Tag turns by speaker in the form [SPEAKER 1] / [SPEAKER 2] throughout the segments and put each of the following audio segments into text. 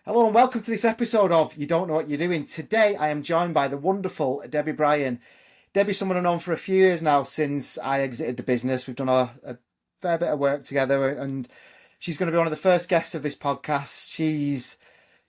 [SPEAKER 1] Hello and welcome to this episode of You Don't Know What You're Doing. Today I am joined by the wonderful Debbie Bryan. Debbie's someone I've known for a few years now since I exited the business. We've done a fair bit of work together and she's going to be one of the first guests of this podcast. She's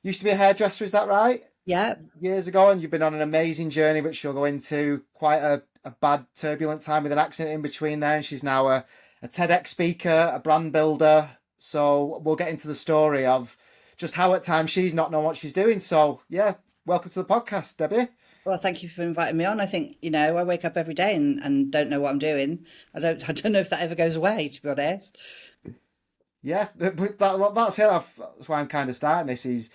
[SPEAKER 1] used to be a hairdresser, is that right?
[SPEAKER 2] Yeah,
[SPEAKER 1] Years ago, and you've been on an amazing journey, which she'll go into quite a bad, turbulent time with an accident in between there. And she's now a TEDx speaker, a brand builder. So we'll get into the story of just how at times she's not knowing what she's doing. So, yeah, welcome to the podcast, Debbie.
[SPEAKER 2] well, thank you for inviting me on. I think, I wake up every day and don't know what I'm doing. I don't know if that ever goes away, to be honest.
[SPEAKER 1] Yeah, that's it. That's why I'm kind of starting this. Is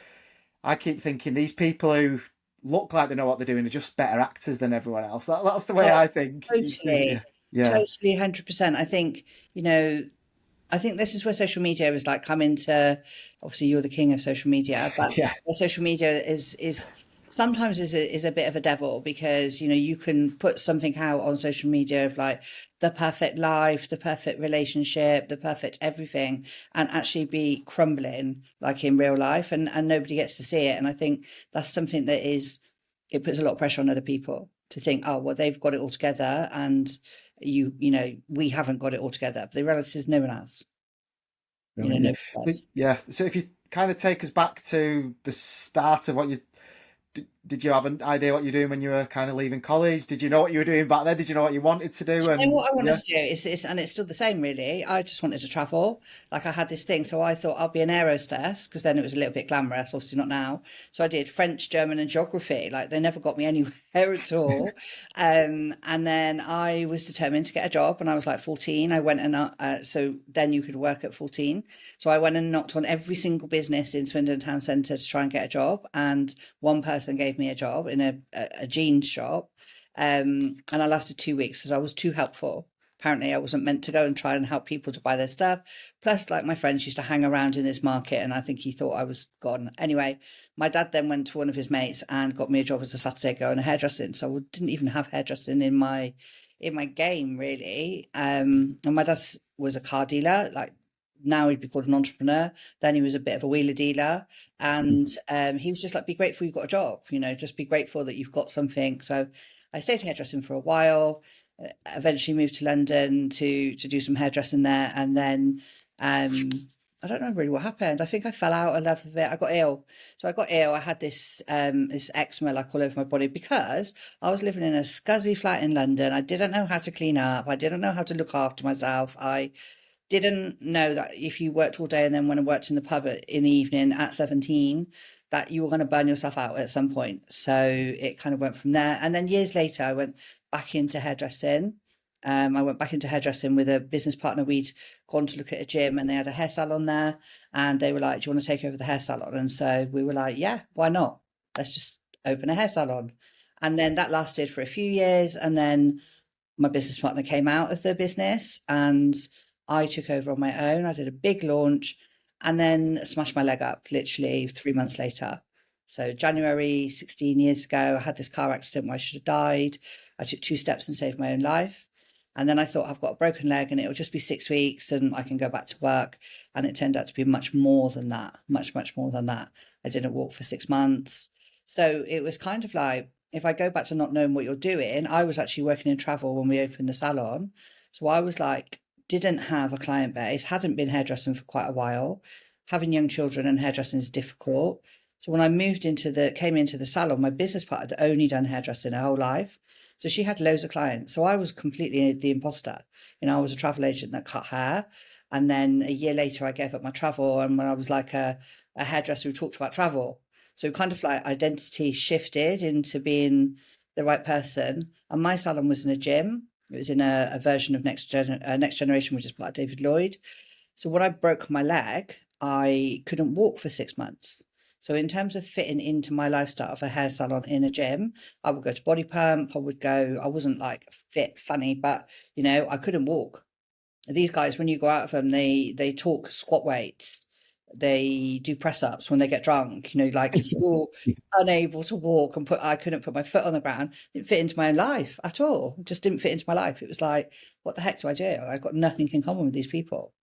[SPEAKER 1] I keep thinking these people who look like they know what they're doing are just better actors than everyone else. That's the way
[SPEAKER 2] Oh,
[SPEAKER 1] I think.
[SPEAKER 2] totally,
[SPEAKER 1] Yeah,
[SPEAKER 2] totally, 100%. You know, I think this is where social media is like come into. Obviously, you're the king of social media, but
[SPEAKER 1] yeah,
[SPEAKER 2] where social media is sometimes is a bit of a devil because you can put something out on social media of like the perfect life, the perfect relationship, the perfect everything, and actually be crumbling like in real life, and nobody gets to see it. And I think that's something that is it puts a lot of pressure on other people to think, oh well, they've got it all together, and we haven't got it all together. But the reality is no one has.
[SPEAKER 1] brilliant.
[SPEAKER 2] Nobody does.
[SPEAKER 1] Yeah. So if you kind of take us back to the start of what you did, you have an idea what you're doing when you were kind of leaving college? Did you know what you were doing back then? Did you know what you wanted to do?
[SPEAKER 2] And
[SPEAKER 1] And
[SPEAKER 2] what I wanted
[SPEAKER 1] yeah,
[SPEAKER 2] to do and it's still the same really. I just wanted to travel. Like I had this thing, so I thought I'll be an air hostess because then it was a little bit glamorous. Obviously not now. So I did French, German, and geography. Like they never got me anywhere at all. And then I was determined to get a job. And I was like 14. I went and so then you could work at 14. So I went and knocked on every single business in Swindon Town Centre to try and get a job. And one person gave me a job in a jeans shop. And I lasted 2 weeks because I was too helpful. Apparently, I wasn't meant to go and try and help people to buy their stuff. Plus, like my friends used to hang around in this market, and I think he thought I was gone. Anyway, my dad then went to one of his mates and got me a job as a Saturday girl in a hairdressing. So I didn't even have hairdressing in my game really. And my dad was a car dealer, like now he'd be called an entrepreneur. Then he was a bit of a wheeler dealer, and he was just like, "Be grateful you've got a job. Just be grateful that you've got something." So I stayed hairdressing for a while. Eventually moved to London to do some hairdressing there, and then I don't know really what happened. I think I fell out of love with it. I got ill. So I got ill. I had this eczema like all over my body because I was living in a scuzzy flat in London. I didn't know how to clean up. I didn't know how to look after myself. I didn't know that if you worked all day and then went and worked in the pub in the evening at 17, that you were going to burn yourself out at some point. So it kind of went from there. And then years later, I went back into hairdressing. I went back into hairdressing with a business partner. We'd gone to look at a gym and they had a hair salon there. And they were like, "Do you want to take over the hair salon?" And so we were like, "Yeah, why not? Let's just open a hair salon." And then that lasted for a few years. And then my business partner came out of the business and I took over on my own. I did a big launch and then smashed my leg up literally 3 months later. So January 16 years ago, I had this car accident where I should have died. I took 2 steps and saved my own life. And then I thought I've got a broken leg and it'll just be 6 weeks and I can go back to work. And it turned out to be much more than that, much, much more than that. I didn't walk for 6 months. So it was kind of like, if I go back to not knowing what you're doing, I was actually working in travel when we opened the salon. So I was like, didn't have a client base, hadn't been hairdressing for quite a while. Having young children and hairdressing is difficult. So when I came into the salon, my business partner had only done hairdressing her whole life. So she had loads of clients. So I was completely the imposter. I was a travel agent that cut hair. And then a year later, I gave up my travel. And when I was like a hairdresser who talked about travel. So kind of like identity shifted into being the right person. And my salon was in a gym. It was in a version of Next Generation, which is by David Lloyd. So when I broke my leg, I couldn't walk for 6 months. So in terms of fitting into my lifestyle of a hair salon in a gym, I would go to body pump. I wasn't like fit, funny, but I couldn't walk. These guys, when you go out of them, they talk squat weights. They do press ups when they get drunk. Like you're unable to walk I couldn't put my foot on the ground. Didn't fit into my own life at all. Just didn't fit into my life. It was like, what the heck do I do? I've got nothing in common with these people.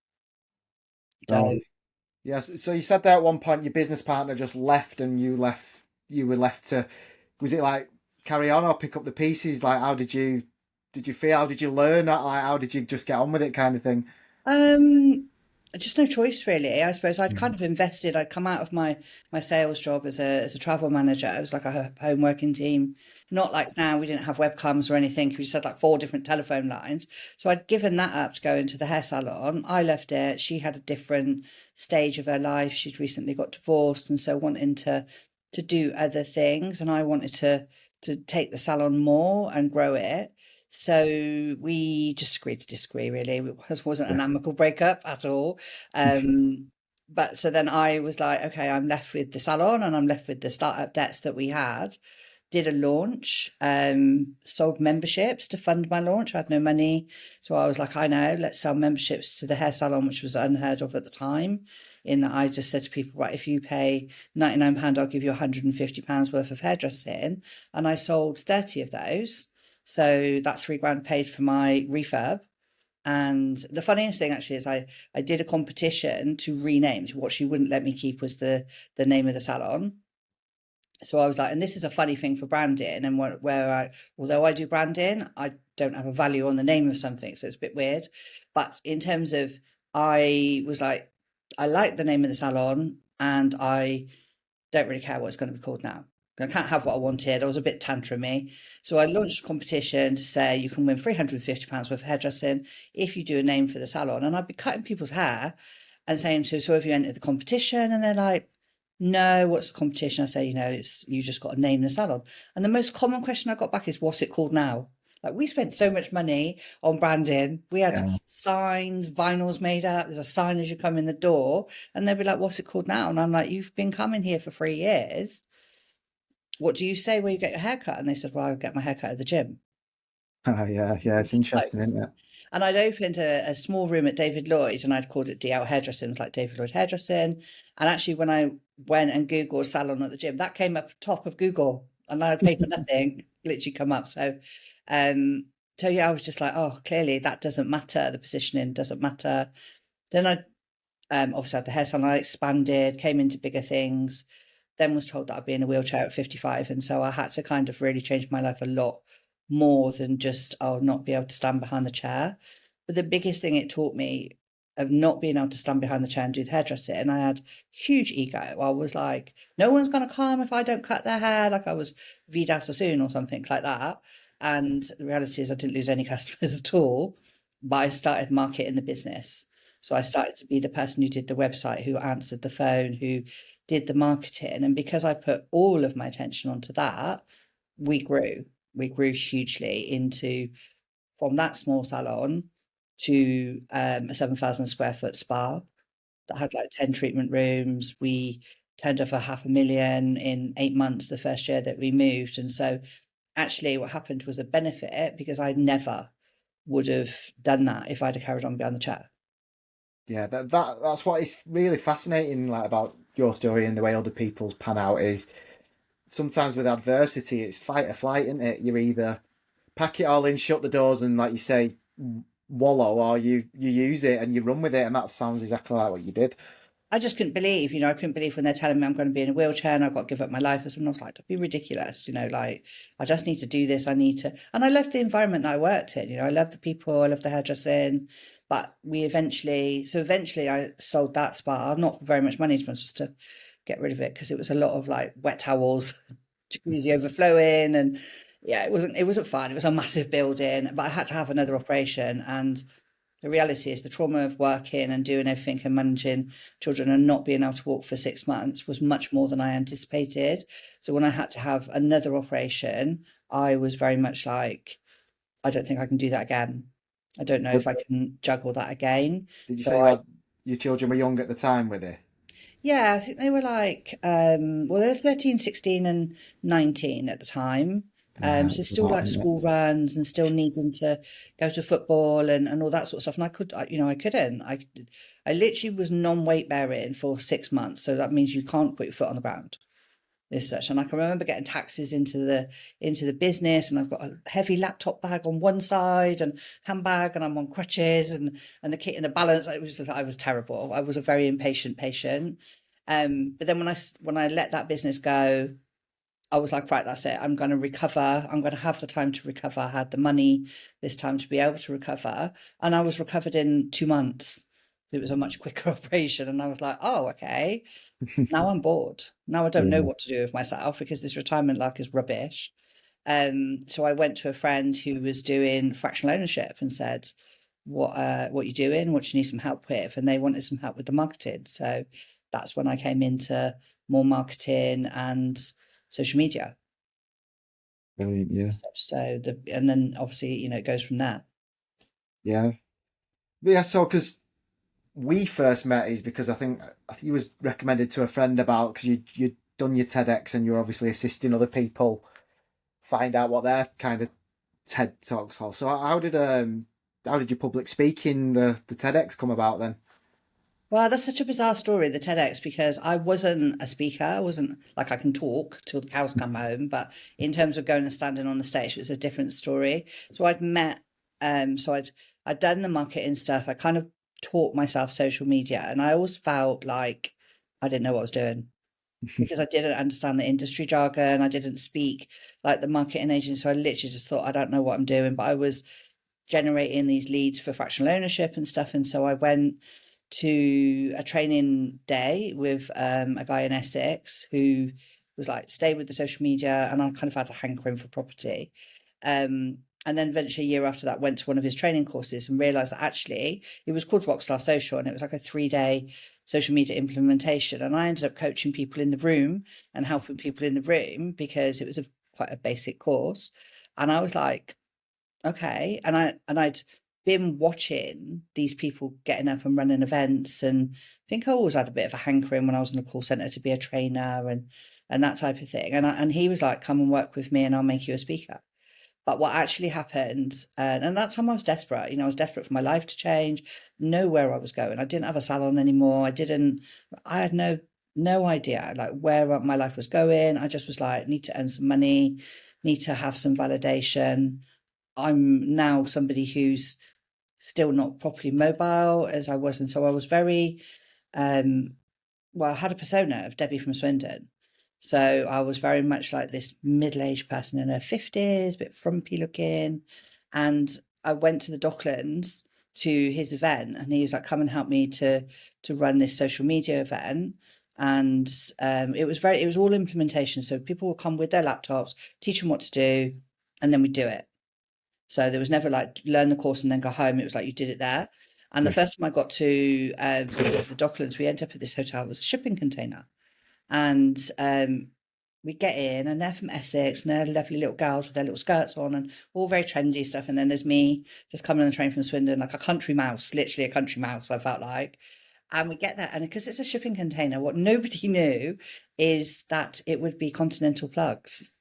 [SPEAKER 2] So
[SPEAKER 1] no, Yes. So you said there at one point your business partner just left and you were left to, was it like carry on or pick up the pieces? Like how did you feel? How did you learn? Like how did you just get on with it kind of thing?
[SPEAKER 2] Um, just no choice really. I suppose I'd kind
[SPEAKER 1] Mhm.
[SPEAKER 2] of invested. I'd come out of my sales job as a travel manager. It was like a home working team. Not like now, we didn't have webcams or anything. We just had like four different telephone lines. So I'd given that up to go into the hair salon. I left it. She had a different stage of her life. She'd recently got divorced, and so wanting to do other things, and I wanted to take the salon more and grow it. So we just agreed to disagree, really. It wasn't an
[SPEAKER 1] Yeah.
[SPEAKER 2] amicable breakup at all. Um, but so then I was like, okay, I'm left with the salon and I'm left with the startup debts that we had. Did a launch, sold memberships to fund my launch. I had no money. So I was like, I know, let's sell memberships to the hair salon, which was unheard of at the time. In that I just said to people, right, if you pay £99, I'll give you £150 worth of hairdressing. And I sold 30 of those. So that 3 grand paid for my refurb. And the funniest thing actually is I did a competition to rename. What she wouldn't let me keep was the name of the salon. So I was like, and this is a funny thing for branding, and where although I do branding, I don't have a value on the name of something, so it's a bit weird. But in terms of, I was like, I like the name of the salon, and I don't really care what it's going to be called now. I can't have what I wanted. I was a bit tantrumy. So I launched a competition to say you can win £350 worth of hairdressing if you do a name for the salon. And I'd be cutting people's hair and saying to, so have you entered the competition? And they're like, no, what's the competition? I say, it's you just got to name the salon. And the most common question I got back is, what's it called now? Like we spent so much money on branding. We had
[SPEAKER 1] Yeah.
[SPEAKER 2] signs, vinyls made up. There's a sign as you come in the door, and they'd be like, "What's it called now?" And I'm like, "You've been coming here for 3 years. What do you say when you get your haircut?" And they said, "Well, I get my haircut at the gym."
[SPEAKER 1] Yeah, yeah, it's
[SPEAKER 2] Like,
[SPEAKER 1] interesting, isn't it?
[SPEAKER 2] and I'd opened a small room at David Lloyd, and I'd called it DL Hairdressing, like David Lloyd Hairdressing. And actually, when I went and Googled salon at the gym, that came up top of Google, and I paid for nothing, literally come up. Um, so yeah, I was just like, oh, clearly that doesn't matter. The positioning doesn't matter. Then I obviously had the hair salon. I expanded, came into bigger things. Then was told that I'd be in a wheelchair at 55, and so I had to kind of really change my life a lot more than just not be able to stand behind the chair. But the biggest thing it taught me of not being able to stand behind the chair and do the hairdressing, and I had huge ego. I was like, no one's going to come if I don't cut their hair. Like I was Vida Sassoon or something like that. And the reality is, I didn't lose any customers at all. But I started marketing the business. So I started to be the person who did the website, who answered the phone, who did the marketing. And because I put all of my attention onto that, we grew. We grew hugely into, from that small salon to a 7,000 square foot spa that had like 10 treatment rooms. We turned over 500,000 in 8 months the first year that we moved. And so actually what happened was a benefit, because I never would have done that if I'd have carried on behind the chair.
[SPEAKER 1] Yeah, that's what is really fascinating, like about your story and the way other people's pan out is sometimes with adversity, it's fight or flight, isn't it? You're either pack it all in, shut the doors, and like you say, wallow, or you use it and you run with it, and that sounds exactly like what you did.
[SPEAKER 2] I just couldn't believe, I couldn't believe when they're telling me I'm going to be in a wheelchair and I've got to give up my life. And I was like, don't be ridiculous, like I just need to do this. I need to. And I loved the environment that I worked in, I loved the people, I loved the hairdressing. But eventually I sold that spa, not for very much money, to be honest, just to get rid of it, because it was a lot of like wet towels, jacuzzi overflowing. And yeah, it wasn't fun. It was a massive building, but I had to have another operation. And the reality is the trauma of working and doing everything and managing children and not being able to walk for 6 months was much more than I anticipated. So when I had to have another operation, I was very much like, I don't think I can do that again. I don't know if
[SPEAKER 1] But
[SPEAKER 2] I can juggle that again.
[SPEAKER 1] did you
[SPEAKER 2] So
[SPEAKER 1] say you had your children were young at the time with it?
[SPEAKER 2] yeah, I think they were like, well, they were 13, 16 and 19 at the time.
[SPEAKER 1] Yeah,
[SPEAKER 2] So
[SPEAKER 1] it's a
[SPEAKER 2] still
[SPEAKER 1] lot,
[SPEAKER 2] like
[SPEAKER 1] isn't it?
[SPEAKER 2] school runs and still needing to go to football and all that sort of stuff. And I couldn't. I literally was non-weight bearing for 6 months. So that means you can't put your foot on the ground. this such. And I can remember getting taxis into the business, and I've got a heavy laptop bag on one side and handbag, and I'm on crutches, and the kit and the balance. I was terrible. I was a very impatient patient. But then when I let that business go, I was like, right, that's it. I'm going to recover. I'm going to have the time to recover. I had the money this time to be able to recover. And I was recovered in 2 months. It was a much quicker operation. And I was like, oh, okay. Now I'm bored. Now I don't know
[SPEAKER 1] Yeah.
[SPEAKER 2] what to do with myself because this retirement luck is rubbish. So I went to a friend who was doing fractional ownership and said, what you doing? What do you need some help with? And they wanted some help with the marketing. So that's when I came into more marketing and social media.
[SPEAKER 1] Brilliant. Yeah.
[SPEAKER 2] And then obviously, it goes from there.
[SPEAKER 1] Yeah. But yeah. So, because we first met is because I think you was recommended to a friend about, because you'd done your TEDx and you're obviously assisting other people find out what their kind of TED talks are. So how did your public speaking, the TEDx come about then?
[SPEAKER 2] Well, that's such a bizarre story, the TEDx, because I wasn't a speaker. I wasn't like I can talk till the cows come home, but in terms of going and standing on the stage, it was a different story. So I'd met, so I'd done the marketing stuff. I kind of taught myself social media, and I always felt like I didn't know what I was doing because I didn't understand the industry jargon. I didn't speak like the marketing agent, so I literally just thought I don't know what I'm doing. But I was generating these leads for fractional ownership and stuff, and so I went to a training day with a guy in Essex who was like, stay with the social media, and I kind of had a hankering for property. And then eventually a year after that went to one of his training courses and realized that actually it was called Rockstar Social, and it was like a 3-day social media implementation. And I ended up coaching people in the room and helping people in the room because it was quite a basic course. And I was like, okay. I'd been watching these people getting up and running events, and I think I always had a bit of a hankering when I was in the call center to be a trainer and that type of thing. And he was like, come and work with me and I'll make you a speaker. But what actually happened, and that time I was desperate, I was desperate for my life to change, know where I was going. I didn't have a salon anymore. I had no idea like where my life was going. I just was like, need to earn some money, need to have some validation. I'm now somebody who's still not properly mobile as I was. And so I was very, I had a persona of Debbie from Swindon. So I was very much like this middle-aged person in her 50s, a bit frumpy looking. And I went to the Docklands to his event, and he was like, come and help me to run this social media event. And it was all implementation. So people would come with their laptops, teach them what to do, and then we do it. So there was never like learn the course and then go home. It was like you did it there. And the
[SPEAKER 1] Yeah.
[SPEAKER 2] first time I got to the Docklands, we ended up at this hotel. It was a shipping container, and we get in, and they're from Essex, and they're lovely little girls with their little skirts on, and all very trendy stuff. And then there's me just coming on the train from Swindon, like a country mouse, literally a country mouse. I felt like. And we get there, and because it's a shipping container, what nobody knew is that it would be continental plugs.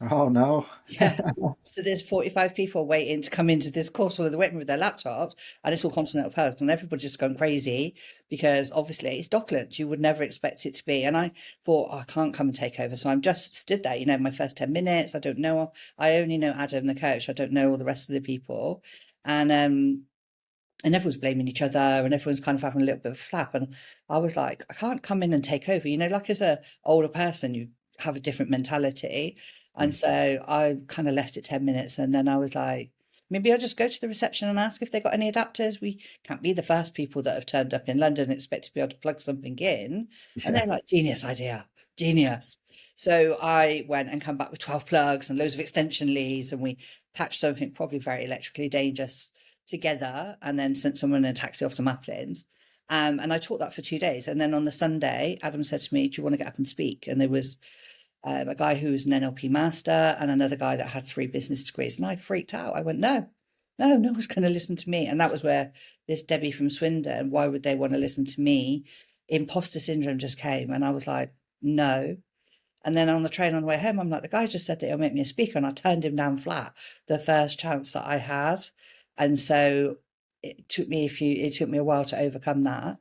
[SPEAKER 1] Oh no.
[SPEAKER 2] Yeah. So there's 45 people waiting to come into this course, or they're waiting with their laptops, and it's all continental plugs, and everybody's just going crazy because obviously it's Docklands. You would never expect it to be. And I thought, oh, I can't come and take over. So I'm just stood there, my first 10 minutes. I only know Adam, the coach. I don't know all the rest of the people. And everyone's blaming each other, and everyone's kind of having a little bit of a flap. And I was like, I can't come in and take over. Like as a older person, you have a different mentality. And
[SPEAKER 1] Mm.
[SPEAKER 2] so I kind of left it 10 minutes, and then I was like, maybe I'll just go to the reception and ask if they got any adapters. We can't be the first people that have turned up in London and expect to be able to plug something in. And
[SPEAKER 1] Yeah.
[SPEAKER 2] they're like, genius idea, genius. So I went and come back with 12 plugs and loads of extension leads, and we patched something probably very electrically dangerous together, and then sent someone in a taxi off to Maplin's. And I taught that for 2 days. And then on the Sunday, Adam said to me, do you want to get up and speak? And there was a guy who was an NLP master and another guy that had 3 business degrees. And I freaked out. I went, no one's going to listen to me. And that was where this Debbie from Swindon, why would they want to listen to me? Imposter syndrome just came. And I was like, no. And then on the train on the way home, I'm like, the guy just said that he'll make me a speaker. And I turned him down flat the first chance that I had. And so it took me a while to overcome that.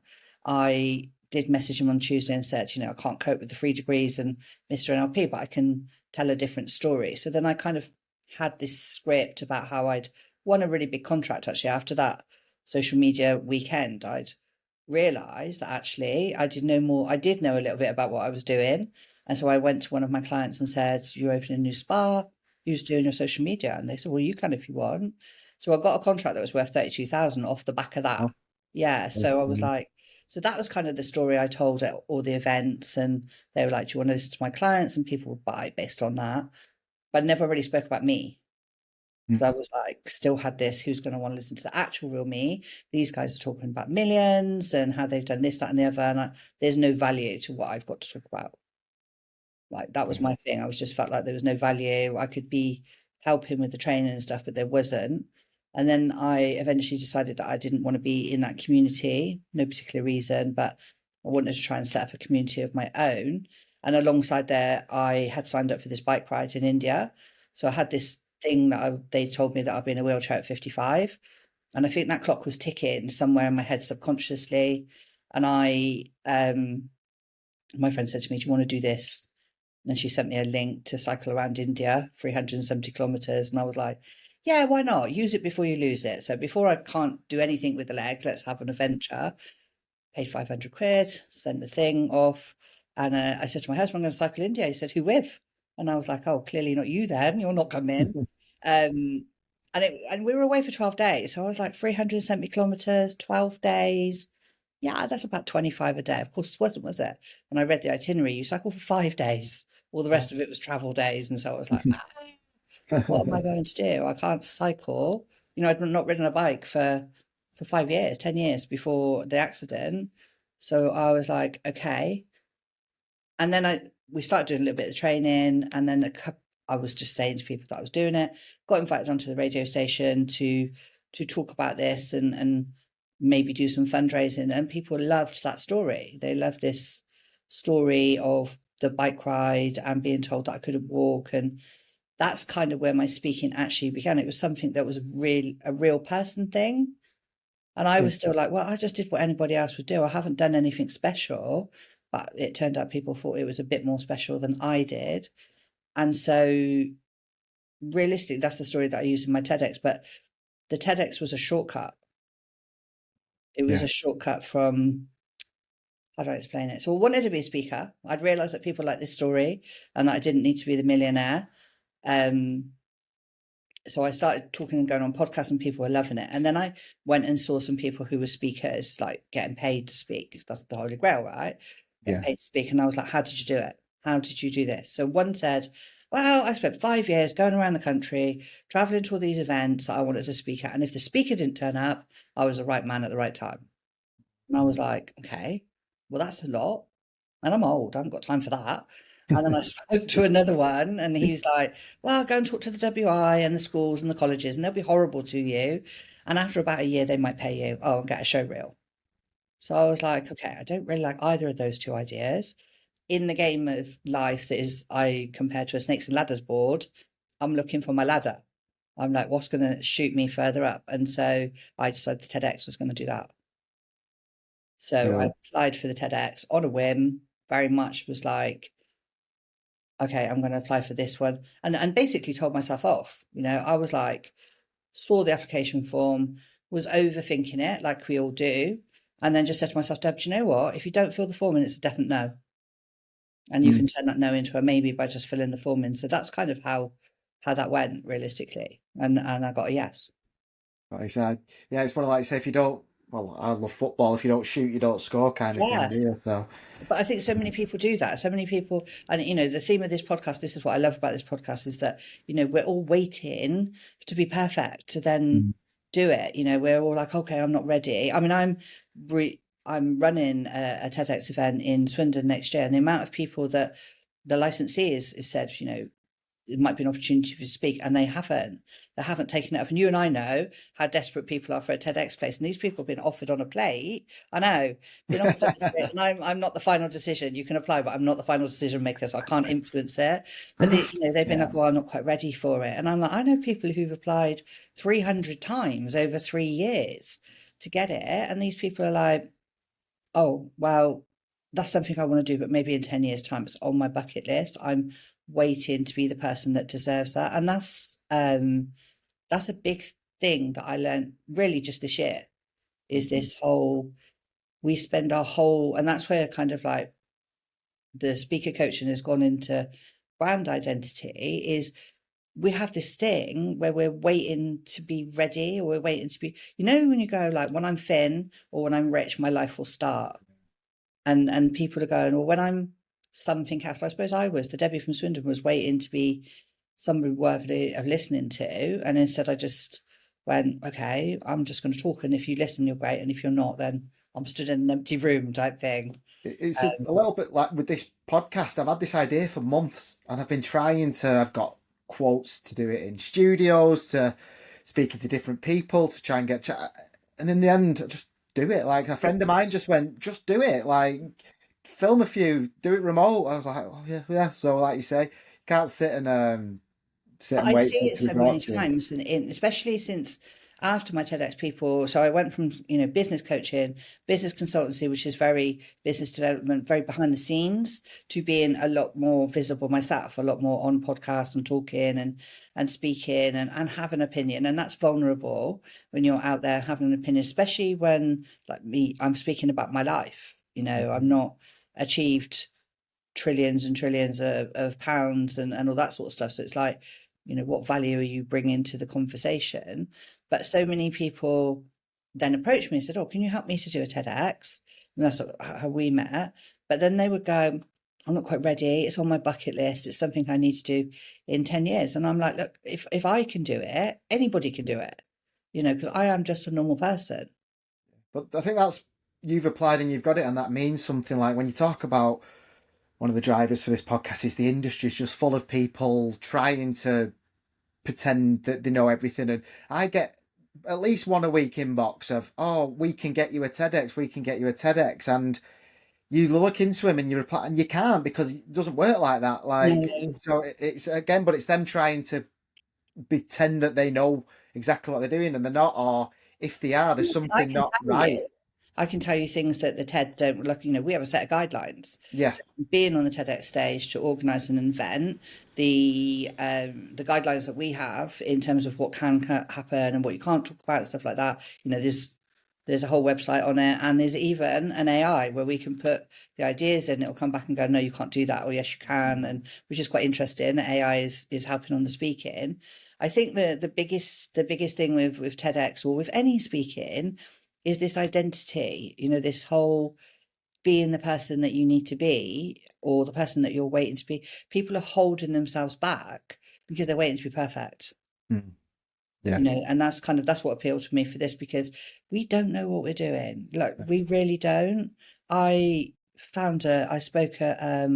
[SPEAKER 2] I did message him on Tuesday and said, I can't cope with the 3 degrees and Mr. NLP, but I can tell a different story. So then I kind of had this script about how I'd won a really big contract. Actually, after that social media weekend, I'd realised that actually I did know a little bit about what I was doing. And so I went to one of my clients and said, you're opening a new spa, who's doing your social media? And they said, well, you can if you want. So I got a contract that was worth 32,000 off the back of that.
[SPEAKER 1] Oh,
[SPEAKER 2] Yeah. So I was like, so that was kind of the story I told at all the events. And they were like, do you want to listen to my clients? And people would buy based on that. But I never really spoke about me. So I was like, still had this, who's going to want to listen to the actual real me? These guys are talking about millions and how they've done this, that, and the other. And there's no value to what I've got to talk about. Like, that was my thing. I was just felt like there was no value. I could be helping with the training and stuff, but there wasn't. And then I eventually decided that I didn't want to be in that community, no particular reason, but I wanted to try and set up a community of my own. And alongside there, I had signed up for this bike ride in India. So I had this thing that they told me that I'd be in a wheelchair at 55. And I think that clock was ticking somewhere in my head subconsciously. And my friend said to me, do you want to do this? And she sent me a link to cycle around India, 370 kilometers. And I was like, yeah, why not? Use it before you lose it. So before I can't do anything with the legs, let's have an adventure. Paid 500 quid, sent the thing off. And I said to my husband, I'm going to cycle India. He said, who with? And I was like, oh, clearly not you then. You're not coming. And we were away for 12 days. So I was like 370 kilometers, 12 days. Yeah, that's about 25 a day. Of course, it wasn't, was it? When I read the itinerary, you cycle for 5 days. All the rest of it was travel days. And so I was like, what am I going to do? I can't cycle. I'd not ridden a bike for 5 years, 10 years before the accident. So I was like, okay. And then we started doing a little bit of training. And then I was just saying to people that I was doing it, got invited onto the radio station to talk about this and maybe do some fundraising. And people loved that story. They loved this story of the bike ride and being told that I couldn't walk. And that's kind of where my speaking actually began. It was something that was a real person thing. And I was still like, well, I just did what anybody else would do. I haven't done anything special. But it turned out people thought it was a bit more special than I did. And so realistically, that's the story that I use in my TEDx. But the TEDx was a shortcut. It was a shortcut from, how do I explain it? So I wanted to be a speaker. I'd realised that people like this story and that I didn't need to be the millionaire. So I started talking and going on podcasts and people were loving it. And then I went and saw some people who were speakers, like getting paid to speak. That's the Holy Grail, right? Getting paid to speak. And I was like, how did you do it? How did you do this? So one said, well, I spent 5 years going around the country, traveling to all these events that I wanted to speak at. And if the speaker didn't turn up, I was the right man at the right time. And I was like, okay, well, that's a lot. And I'm old. I haven't got time for that. And then I spoke to another one and he was like, well, go and talk to the WI and the schools and the colleges and they'll be horrible to you. And after about a year, they might pay you, and get a show reel. So I was like, okay, I don't really like either of those two ideas. In the game of life that is I compare to a snakes and ladders board, I'm looking for my ladder. I'm like, what's going to shoot me further up? And so I decided the TEDx was going to do that. So I applied for the TEDx on a whim, very much was like, okay, I'm going to apply for this one. And basically told myself off. I was like, saw the application form, was overthinking it like we all do. And then just said to myself, Deb, do you know what? If you don't fill the form in, it's a definite no. And you can turn that no into a maybe by just filling the form in. So that's kind of how that went realistically. And I got a yes.
[SPEAKER 1] Right, so, yeah, it's one of like, say, if you don't, well, I love football. If you don't shoot, you don't score, kind of thing, do you? So,
[SPEAKER 2] but I think so many people do that. So many people, and the theme of this podcast, this is what I love about this podcast, is that we're all waiting to be perfect to then do it. We're all like, okay, I'm not ready. I mean, I'm running a TEDx event in Swindon next year, and the amount of people that the licensee is said, it might be an opportunity for you to speak, and they haven't taken it up. And you and I know how desperate people are for a TEDx place, and these people have been offered on a plate. I know, been offered on a plate, and I'm not the final decision. You can apply, but I'm not the final decision maker, so I can't influence it. But they've been like, well, I'm not quite ready for it, and I'm like, I know people who've applied 300 times over 3 years to get it, and these people are like, oh, well, that's something I want to do, but maybe in 10 years' time, it's on my bucket list. I'm waiting to be the person that deserves that. And that's a big thing that I learned really just this year, is this whole, we spend our whole, and that's where kind of like the speaker coaching has gone into brand identity, is we have this thing where we're waiting to be ready, or we're waiting to be, when you go like, when I'm thin or when I'm rich, my life will start. And people are going, well, when I'm something else, I suppose I was, the Debbie from Swindon was waiting to be somebody worthy of listening to. And instead I just went, okay, I'm just going to talk. And if you listen, you're great. And if you're not, then I'm stood in an empty room type thing.
[SPEAKER 1] It's a little bit like with this podcast. I've had this idea for months, and I've been trying to. I've got quotes to do it in studios, to speaking to different people to try and get. And in the end, I just do it. Like a friend of mine just went, just do it. Like film a few, do it remote. I was like, oh yeah, yeah. So like you say, you can't sit
[SPEAKER 2] But
[SPEAKER 1] and
[SPEAKER 2] I
[SPEAKER 1] wait
[SPEAKER 2] see
[SPEAKER 1] for it
[SPEAKER 2] it
[SPEAKER 1] to be
[SPEAKER 2] so many
[SPEAKER 1] brought to you.
[SPEAKER 2] times, and especially since after my TEDx people. So I went from business coaching, business consultancy, which is very business development, very behind the scenes, to being a lot more visible myself, a lot more on podcasts and talking and speaking and have an opinion. And that's vulnerable when you're out there having an opinion, especially when, like me, I'm speaking about my life. I'm not achieved trillions and trillions of pounds and all that sort of stuff. So it's like, what value are you bringing to the conversation? But so many people then approached me and said, oh, can you help me to do a TEDx? And that's how we met. But then they would go, I'm not quite ready. It's on my bucket list. It's something I need to do in 10 years. And I'm like, look, if I can do it, anybody can do it, because I am just a normal person.
[SPEAKER 1] But I think that's you've applied and you've got it, and that means something. Like when you talk about one of the drivers for this podcast is the industry is just full of people trying to pretend that they know everything. And I get at least one a week inbox of, oh, we can get you a TEDx, we can get you a TEDx. And you look into them and you reply, and you can't, because it doesn't work like that. Like,
[SPEAKER 2] No,
[SPEAKER 1] so it's again, but it's them trying to pretend that they know exactly what they're doing and they're not, or if they are, there's
[SPEAKER 2] I
[SPEAKER 1] something
[SPEAKER 2] can
[SPEAKER 1] not
[SPEAKER 2] tell
[SPEAKER 1] right.
[SPEAKER 2] you. I can tell you things that the TED don't look, we have a set of guidelines.
[SPEAKER 1] Yeah.
[SPEAKER 2] So being on the TEDx stage to organise an event, the guidelines that we have in terms of what can happen and what you can't talk about and stuff like that, there's a whole website on it, and there's even an AI where we can put the ideas in, it'll come back and go, no, you can't do that, or yes, you can, and which is quite interesting. The AI is helping on the speaking. I think the biggest thing with TEDx or with any speaking is this identity, this whole being the person that you need to be, or the person that you're waiting to be. People are holding themselves back because they're waiting to be perfect,
[SPEAKER 1] Mm. Yeah.
[SPEAKER 2] and that's what appealed to me for this, because we don't know what we're doing. Like, we really don't. I spoke at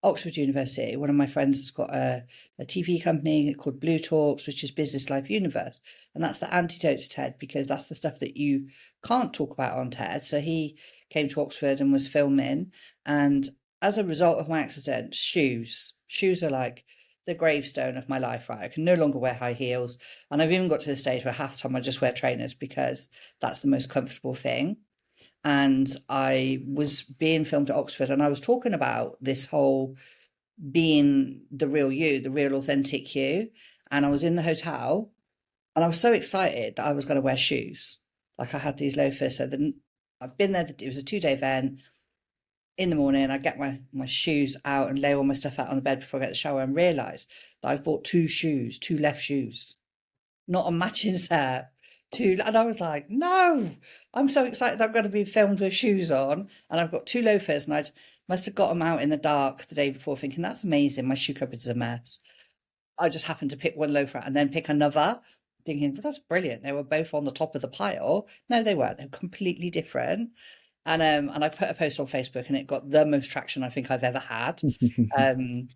[SPEAKER 2] Oxford University. One of my friends has got a TV company called Blue Talks, which is Business Life Universe. And that's the antidote to TED, because that's the stuff that you can't talk about on TED. So he came to Oxford and was filming. And as a result of my accident, shoes are like the gravestone of my life, right? I can no longer wear high heels. And I've even got to the stage where half the time I just wear trainers because that's the most comfortable thing. And I was being filmed at Oxford, and I was talking about this whole being the real you, the real authentic you. And I was in the hotel, and I was so excited that I was going to wear shoes. Like, I had these loafers. So then I've been there, it was a 2-day event. In the morning, I get my shoes out and lay all my stuff out on the bed before I get the shower, and realise that I've bought two left shoes, not a matching set. And I was like, no, I'm so excited that I'm going to be filmed with shoes on, and I've got two loafers, and I must have got them out in the dark the day before, thinking that's amazing. My shoe cupboard's a mess. I just happened to pick one loafer out and then pick another, thinking, well, that's brilliant. They were both on the top of the pile. No, they weren't. They were completely different. And I put a post on Facebook, and it got the most traction I think I've ever had. Um,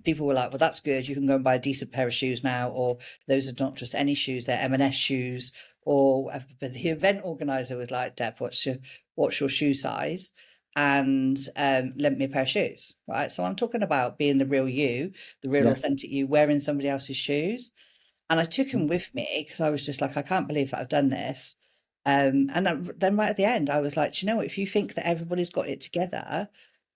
[SPEAKER 2] People were like, well, that's good, you can go and buy a decent pair of shoes now, or those are not just any shoes, they're M&S shoes, or whatever. But the event organizer was like, Deb, what's your shoe size, and lent me a pair of shoes, right? So I'm talking about being the real you, the real
[SPEAKER 1] Yeah.
[SPEAKER 2] authentic you, wearing somebody else's shoes. And I took him with me because I was just like, I can't believe that I've done this. And then right at the end, I was like, do you know what? If you think that everybody's got it together,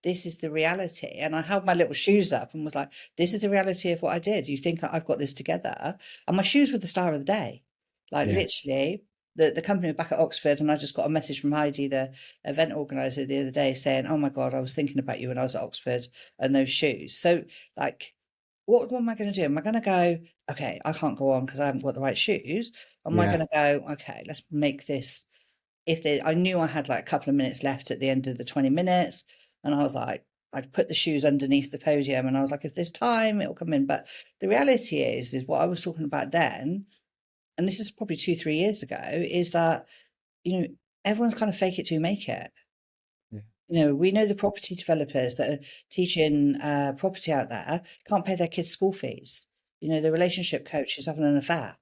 [SPEAKER 2] this is the reality. And I held my little shoes up and was like, this is the reality of what I did. You think that I've got this together? And my shoes were the star of the day. Like
[SPEAKER 1] Yeah.
[SPEAKER 2] literally, the company was back at Oxford, and I just got a message from Heidi, the event organizer, the other day saying, oh my God, I was thinking about you when I was at Oxford and those shoes. So, like, what am I going to do? Am I going to go, okay, I can't go on because I haven't got the right shoes? Am I
[SPEAKER 1] Yeah.
[SPEAKER 2] going to go, okay, let's make this, I knew I had like a couple of minutes left at the end of the 20 minutes, and I was like, I'd put the shoes underneath the podium, and I was like, if there's time, it'll come in. But the reality is what I was talking about then, and this is probably 2, 3 years ago, is that, everyone's kind of fake it till you make it.
[SPEAKER 1] Yeah.
[SPEAKER 2] We know the property developers that are teaching property out there can't pay their kids' school fees. The relationship coach who's having an affair,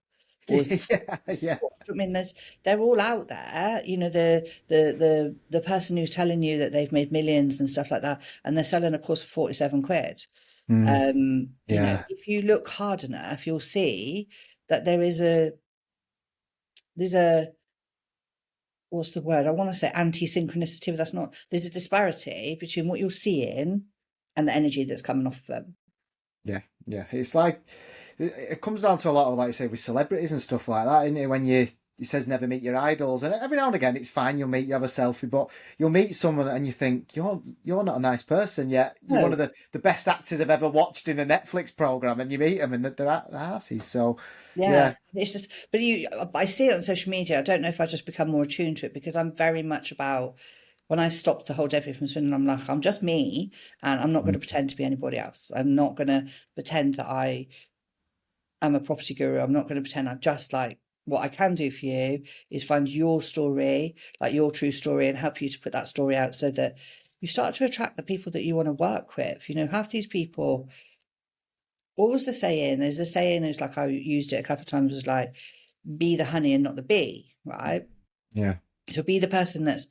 [SPEAKER 2] or
[SPEAKER 1] Yeah. Yeah.
[SPEAKER 2] I mean, they're all out there. The person who's telling you that they've made millions and stuff like that, and they're selling a course for 47 quid.
[SPEAKER 1] Mm, yeah.
[SPEAKER 2] If you look hard enough, you'll see that there's a what's the word? I want to say anti-synchronicity, but that's not. There's a disparity between what you're seeing and the energy that's coming off of them.
[SPEAKER 1] Yeah. Yeah. It's like it comes down to a lot of, like you say, with celebrities and stuff like that, isn't it? When it says never meet your idols, and every now and again it's fine. You have a selfie, but you'll meet someone and you think you're not a nice person, yet you're one
[SPEAKER 2] No,
[SPEAKER 1] of the best actors I've ever watched in a Netflix program, and you meet them and they're asses. So
[SPEAKER 2] yeah,
[SPEAKER 1] yeah.
[SPEAKER 2] it's just, but I see it on social media. I don't know if I just become more attuned to it because I'm very much about when I stopped the whole Debbie from Swindon, I'm like, I'm just me, and I'm not going to pretend to be anybody else. I'm not going to pretend that I am a property guru. I'm not going to pretend I'm just like, what I can do for you is find your story, like your true story, and help you to put that story out so that you start to attract the people that you want to work with. Half these people, what was the saying? There's a saying, it's like I used it a couple of times, was like, be the honey and not the bee, right?
[SPEAKER 1] Yeah.
[SPEAKER 2] So be the person that's,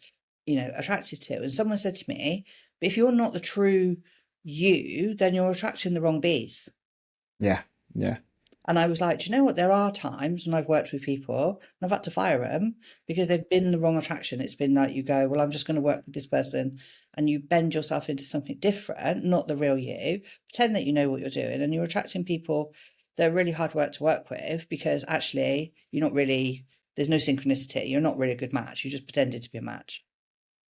[SPEAKER 2] attracted to. And someone said to me, but if you're not the true you, then you're attracting the wrong bees.
[SPEAKER 1] Yeah. Yeah.
[SPEAKER 2] And I was like, do you know what? There are times when I've worked with people and I've had to fire them because they've been the wrong attraction. It's been like you go, well, I'm just going to work with this person, and you bend yourself into something different, not the real you, pretend that you know what you're doing, and you're attracting people that are really hard work to work with because actually you're not really, there's no synchronicity. You're not really a good match. You just pretended to be a match.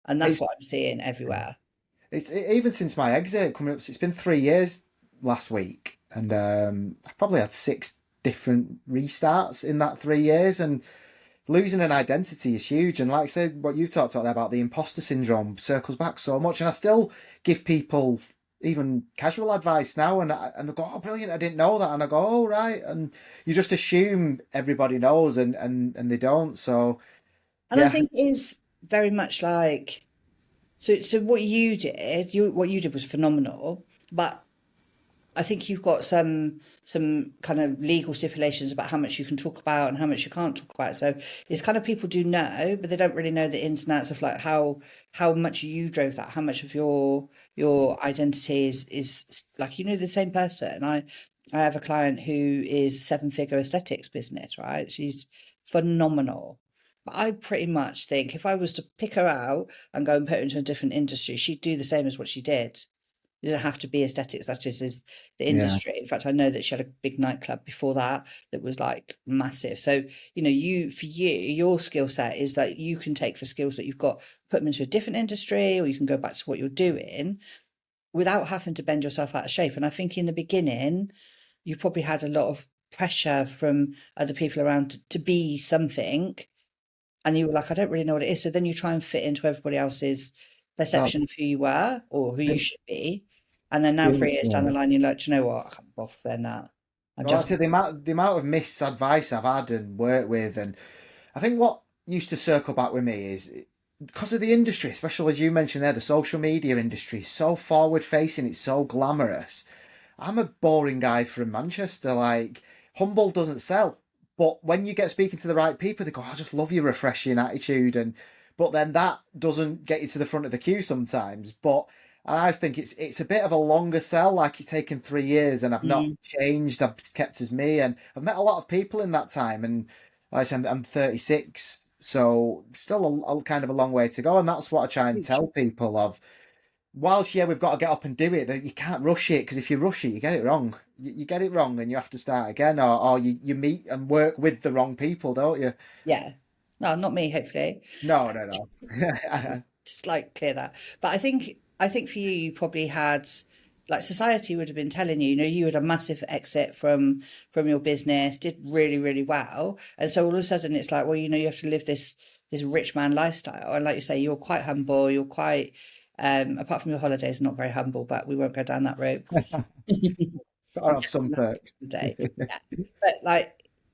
[SPEAKER 2] And that's
[SPEAKER 1] It's
[SPEAKER 2] what I'm seeing everywhere.
[SPEAKER 1] even since my exit coming up. It's been 3 years last week, and I've probably had 6 different restarts in that 3 years, and losing an identity is huge. And like I said, what you've talked about there about the imposter syndrome circles back so much. And I still give people even casual advice now, and they go, "Oh, brilliant! I didn't know that." And I go, "Oh, right." And you just assume everybody knows, and they don't. So
[SPEAKER 2] And I
[SPEAKER 1] yeah.
[SPEAKER 2] think it is very much like, so what you did was phenomenal, but I think you've got some kind of legal stipulations about how much you can talk about and how much you can't talk about. So it's kind of, people do know, but they don't really know the ins and outs of like how much you drove that, how much of your identity is like, the same person. I have a client who is 7-figure aesthetics business, right? She's phenomenal. But I pretty much think if I was to pick her out and go and put her into a different industry, she'd do the same as what she did. You don't have to be aesthetics. That just is the
[SPEAKER 1] Yeah.
[SPEAKER 2] industry. In fact, I know that she had a big nightclub before that was like massive. So, your skill set is that you can take the skills that you've got, put them into a different industry, or you can go back to what you're doing without having to bend yourself out of shape. And I think in the beginning, you probably had a lot of pressure from other people around to be something, and you were like, I don't really know what it is. So then you try and fit into everybody else's
[SPEAKER 1] Well,
[SPEAKER 2] perception of who you were or who you
[SPEAKER 1] the,
[SPEAKER 2] should be. And then now,
[SPEAKER 1] the,
[SPEAKER 2] 3 years down
[SPEAKER 1] yeah.
[SPEAKER 2] the line, you're like, do you know what? I can't bother doing that. I
[SPEAKER 1] Well, I
[SPEAKER 2] just,
[SPEAKER 1] say the amount of misadvice I've had and worked with, and I think what used to circle back with me is because of the industry, especially as you mentioned there, the social media industry is so forward facing, it's so glamorous. I'm a boring guy from Manchester. Like, humble doesn't sell. But when you get speaking to the right people, they go, "I just love your refreshing attitude." But then that doesn't get you to the front of the queue sometimes. But I think it's a bit of a longer sell. Like, it's taken 3 years, and I've not
[SPEAKER 2] mm,
[SPEAKER 1] changed. I've kept as me, and I've met a lot of people in that time. And like I said, I'm 36, So still a kind of a long way to go, and that's what I try and tell people of. Whilst we've got to get up and do it, that you can't rush it, because if you rush it, you get it wrong. You get it wrong, and you have to start again, or you meet and work with the wrong people, don't you?
[SPEAKER 2] Yeah. No, not me, hopefully.
[SPEAKER 1] No, no, no.
[SPEAKER 2] Just like clear that. But I think for you, you probably had, like, society would have been telling you, you had a massive exit from your business, did really, really well. And so all of a sudden it's like, well, you have to live this rich man lifestyle. And like you say, you're quite humble, you're quite apart from your holidays, not very humble, but we won't go down that route.
[SPEAKER 1] Gotta have some perks.
[SPEAKER 2] Day. Yeah. But like,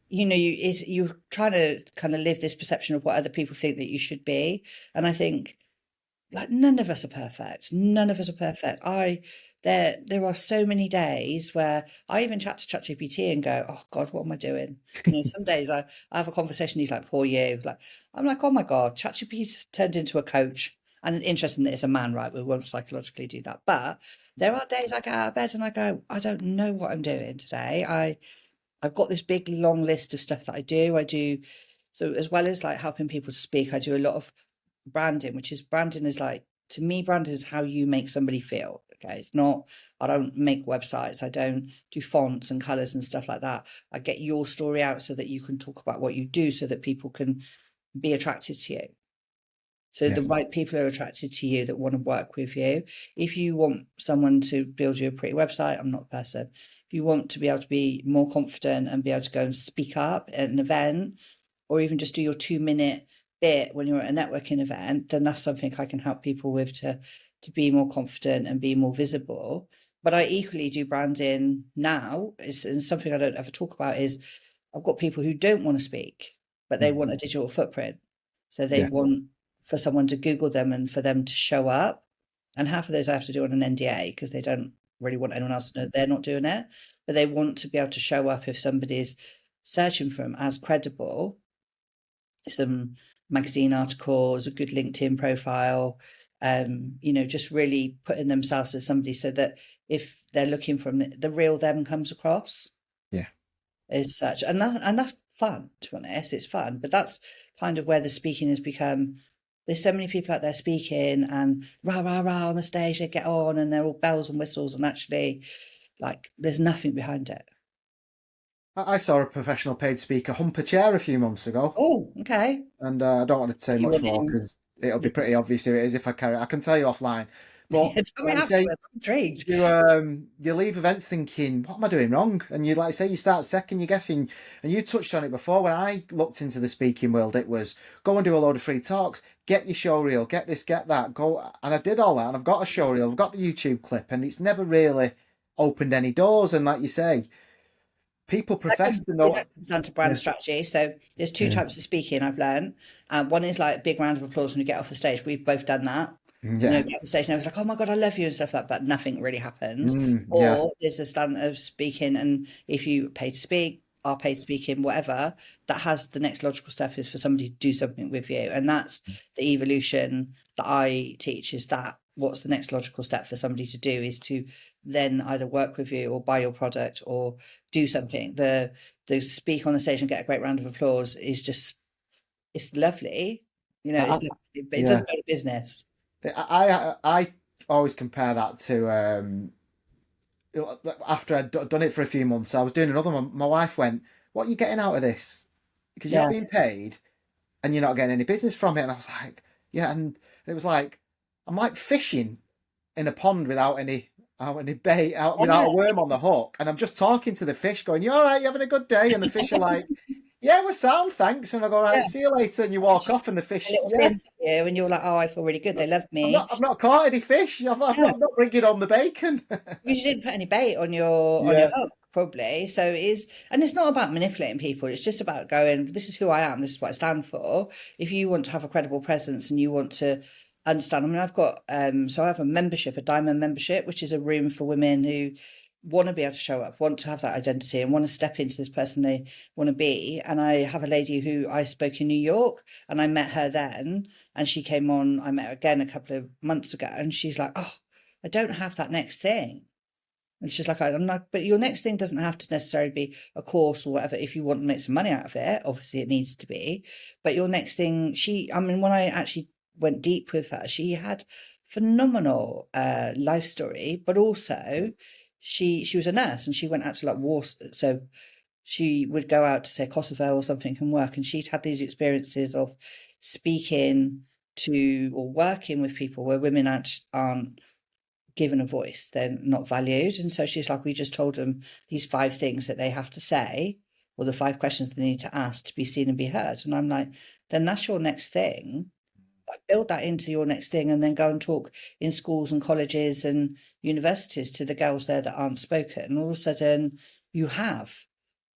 [SPEAKER 2] you're trying to kind of live this perception of what other people think that you should be. And I think, like, none of us are perfect. None of us are perfect. There are so many days where I even chat to ChatGPT and go, oh God, what am I doing? Some days I have a conversation, he's like, poor you. Like, I'm like, oh my God, ChatGPT's turned into a coach. And interesting that it's a man, right? We won't psychologically do that. But there are days I get out of bed and I go, I don't know what I'm doing today. I've got this big long list of stuff that I do. So as well as like helping people to speak, I do a lot of branding, branding is like, to me, branding is how you make somebody feel. Okay. It's not, I don't make websites. I don't do fonts and colors and stuff like that. I get your story out so that you can talk about what you do so that people can be attracted to you. So
[SPEAKER 1] Yeah,
[SPEAKER 2] the right people are attracted to you that want to work with you. If you want someone to build you a pretty website, I'm not the person. If you want to be able to be more confident and be able to go and speak up at an event, or even just do your 2 minute bit when you're at a networking event, then that's something I can help people with to be more confident and be more visible. But I equally do branding now. And something I don't ever talk about is I've got people who don't want to speak, but they want a digital footprint. So they
[SPEAKER 1] yeah,
[SPEAKER 2] want for someone to Google them and for them to show up. And half of those I have to do on an NDA because they don't really want anyone else to know they're not doing it. But they want to be able to show up if somebody's searching for them as credible. Some magazine articles, a good LinkedIn profile, just really putting themselves as somebody so that if they're looking from the real them comes across
[SPEAKER 1] yeah.
[SPEAKER 2] as such. And that's fun, to be honest. It's fun. But that's kind of where the speaking has become. There's so many people out there speaking and rah, rah, rah on the stage, they get on and they're all bells and whistles. And actually, like, there's nothing behind it.
[SPEAKER 1] I saw a professional paid speaker hump a chair a few months ago,
[SPEAKER 2] Oh, okay.
[SPEAKER 1] and I don't want to say
[SPEAKER 2] You
[SPEAKER 1] much
[SPEAKER 2] want
[SPEAKER 1] more
[SPEAKER 2] in?
[SPEAKER 1] because it'll be pretty obvious who it is if I carry. I can tell you offline, but
[SPEAKER 2] Tell me
[SPEAKER 1] like you say,
[SPEAKER 2] afterwards. I'm intrigued.
[SPEAKER 1] you leave events thinking, what am I doing wrong? And you, like I say, you start second you guessing. And you touched on it before. When I looked into the speaking world, it was go and do a load of free talks, get your show reel, get this, get that, go. And I did all that, and I've got a show reel, I've got the YouTube clip, and it's never really opened any doors. And like you say, people profess to know.
[SPEAKER 2] That comes down to brand
[SPEAKER 1] Yeah,
[SPEAKER 2] strategy. So there's two
[SPEAKER 1] yeah,
[SPEAKER 2] types of speaking I've learned. One is like big round of applause when you get off the stage. We've both done that.
[SPEAKER 1] yeah,
[SPEAKER 2] Get off the stage and I was like, oh my God, I love you and stuff like that, but nothing really happens.
[SPEAKER 1] yeah,
[SPEAKER 2] Or there's a stand of speaking, and if you pay to speak, are paid speaking, whatever, that has the next logical step is for somebody to do something with you. And that's the evolution that I teach, is that what's the next logical step for somebody to do is to then either work with you or buy your product or do something. The speak on the stage and get a great round of applause is just, it's lovely,
[SPEAKER 1] I,
[SPEAKER 2] it's lovely, but it
[SPEAKER 1] yeah.
[SPEAKER 2] doesn't go to business.
[SPEAKER 1] I always compare that to after done it for a few months. I was doing another one. My wife went, "What are you getting out of this? Because you're not
[SPEAKER 2] Yeah.
[SPEAKER 1] being paid and you're not getting any business from it." And I was like, "Yeah," and it was like I'm like fishing in a pond without any bait, without
[SPEAKER 2] Yeah.
[SPEAKER 1] a worm on the hook, and I'm just talking to the fish, going, "You all right? You having a good day?" And the fish are like, "Yeah, we're sound, thanks." And I go, "All right,
[SPEAKER 2] Yeah.
[SPEAKER 1] see you later." And you
[SPEAKER 2] They
[SPEAKER 1] walk
[SPEAKER 2] just
[SPEAKER 1] off, and the
[SPEAKER 2] a
[SPEAKER 1] fish,
[SPEAKER 2] little
[SPEAKER 1] yeah.
[SPEAKER 2] hint at you, and you're like, "Oh, I feel really good. They love me."
[SPEAKER 1] I've not caught any fish.
[SPEAKER 2] Yeah,
[SPEAKER 1] I'm not bringing on the bacon.
[SPEAKER 2] because you didn't put any bait on your
[SPEAKER 1] Yeah,
[SPEAKER 2] hook, probably. So it is, and it's not about manipulating people. It's just about going, "This is who I am. This is what I stand for." If you want to have a credible presence and you want to understand, I mean, I've got so I have a membership, a diamond membership, which is a room for women who want to be able to show up, want to have that identity, and want to step into this person they want to be. And I have a lady who I spoke in New York, and I met her then, and she came on. I met her again a couple of months ago, and she's like, "Oh, I don't have that next thing." And she's like, I'm like, but your next thing doesn't have to necessarily be a course or whatever. If you want to make some money out of it, obviously it needs to be. But your next thing, I mean, when I actually went deep with her, she had phenomenal life story, but also she was a nurse and she went out to like war. So she would go out to say Kosovo or something and work, and she'd had these experiences of speaking to or working with people where women aren't given a voice, they're not valued. And so she's like, we just told them these 5 things that they have to say, or the 5 questions they need to ask to be seen and be heard. And I'm like, then that's your next thing. Like, build that into your next thing, and then go and talk in schools and colleges and universities to the girls there that aren't spoken. And all of a sudden, you have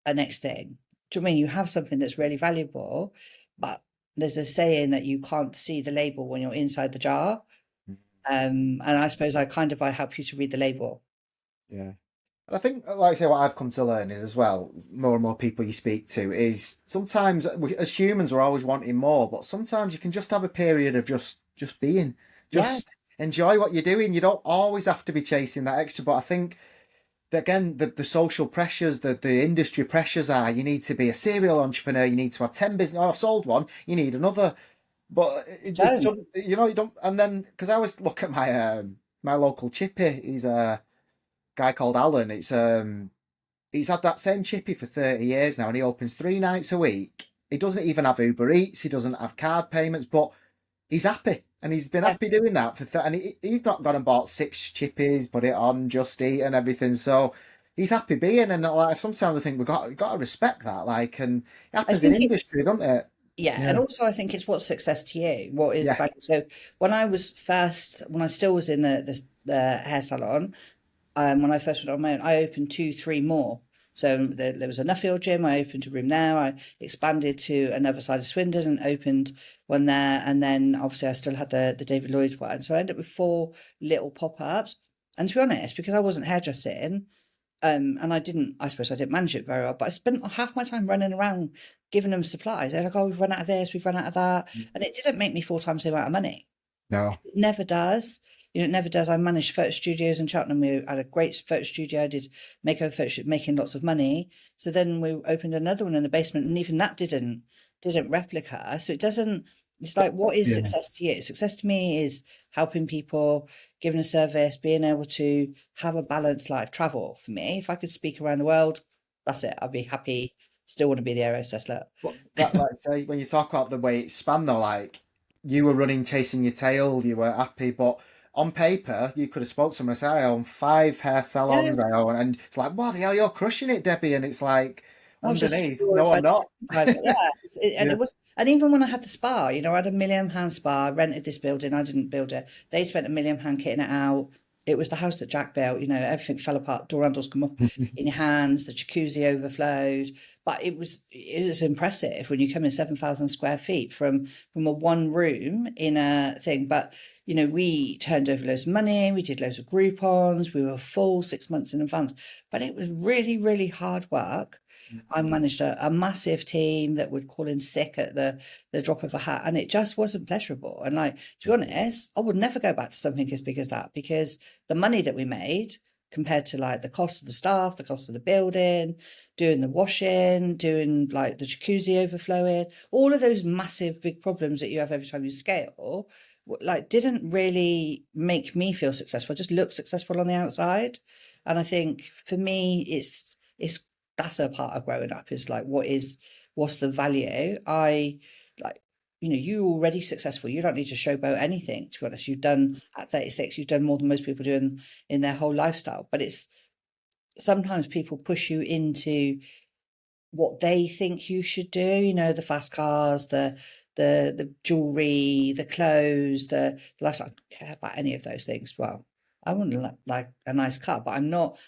[SPEAKER 2] a next thing. Do you know what I mean? You have something that's really valuable, but there's a saying that you can't see the label when you're inside the jar. And I suppose I help you to read the label.
[SPEAKER 1] Yeah. And I think, like I say, what I've come to learn is as well, more and more people you speak to, is sometimes as humans we're always wanting more, but sometimes you can just have a period of just being,
[SPEAKER 2] Yeah,
[SPEAKER 1] just enjoy what you're doing. You don't always have to be chasing that extra. But I think that, again, the social pressures, the industry pressures are, you need to be a serial entrepreneur, you need to have 10 business. Oh, I've sold one, you need another. But it
[SPEAKER 2] don't.
[SPEAKER 1] shouldn't, you don't. And then because I always look at my local chippy, he's a guy called Alan. He's had that same chippy for 30 years now, and he opens 3 nights a week. He doesn't even have Uber Eats. He doesn't have card payments, but he's happy, and he's been
[SPEAKER 2] Yeah.
[SPEAKER 1] happy doing that and he's not gone and bought 6 chippies, put it on Just Eat and everything. So he's happy being, and like sometimes I think we've got to respect that. Like, and it
[SPEAKER 2] I
[SPEAKER 1] happens in
[SPEAKER 2] think it's,
[SPEAKER 1] industry, doesn't it?
[SPEAKER 2] yeah, and
[SPEAKER 1] Yeah,
[SPEAKER 2] also I think it's what's success to you. What is the
[SPEAKER 1] yeah,
[SPEAKER 2] value? So when I still was in the hair salon, when I first went on my own, I opened 3 more. So there was a Nuffield gym. I opened a room there. I expanded to another side of Swindon and opened one there. And then obviously I still had the David Lloyd one. So I ended up with 4 little pop-ups. And to be honest, because I wasn't hairdressing, and I suppose I didn't manage it very well, but I spent half my time running around giving them supplies. They're like, oh, we've run out of this, we've run out of that. And it didn't make me 4 times the amount of money.
[SPEAKER 1] no,
[SPEAKER 2] It never does. It never does. I managed photo studios in Cheltenham. We had a great photo studio. I did makeover photo, making lots of money. So then we opened another one in the basement, and even that didn't replica. So it doesn't. It's like, what is
[SPEAKER 1] yeah.
[SPEAKER 2] success to you? Success to me is helping people, giving a service, being able to have a balanced life. Travel for me. If I could speak around the world, that's it. I'd be happy. Still want to be the aero look.
[SPEAKER 1] But that, like say, when you talk about the way it's spanned, though, like you were running, chasing your tail, you were happy, but on paper, you could have spoke to someone and said, I own 5 hair
[SPEAKER 2] Yeah,
[SPEAKER 1] salons, I own, and it's like, what the hell, you're crushing it, Debbie. And it's like,
[SPEAKER 2] I was just
[SPEAKER 1] underneath, no, I'm
[SPEAKER 2] glorified
[SPEAKER 1] not.
[SPEAKER 2] private. Yeah, and
[SPEAKER 1] Yeah.
[SPEAKER 2] it was, and even when I had the spa, I had £1 million spa. I rented this building. I didn't build it. They spent £1 million kitting it out. It was the house that Jack built. Everything fell apart. Door handles come off in your hands. The jacuzzi overflowed. But it was impressive when you come in 7,000 square feet from a one room in a thing. But we turned over loads of money. We did loads of Groupons. We were full 6 months in advance. But it was really, really hard work. I managed a massive team that would call in sick at the drop of a hat, and it just wasn't pleasurable. And like, to be honest, I would never go back to something as big as that, because the money that we made compared to like the cost of the staff, the cost of the building, doing the washing, doing like the jacuzzi overflowing, all of those massive big problems that you have every time you scale, like didn't really make me feel successful. Just look successful on the outside. And I think for me, it's that's a part of growing up, is like, what's the value? I like, you're already successful. You don't need to showboat anything, to be honest. You've done at 36, you've done more than most people do in their whole lifestyle. But it's sometimes people push you into what they think you should do, the fast cars, the jewelry, the clothes, the lifestyle. I don't care about any of those things. Well, I want like a nice car, but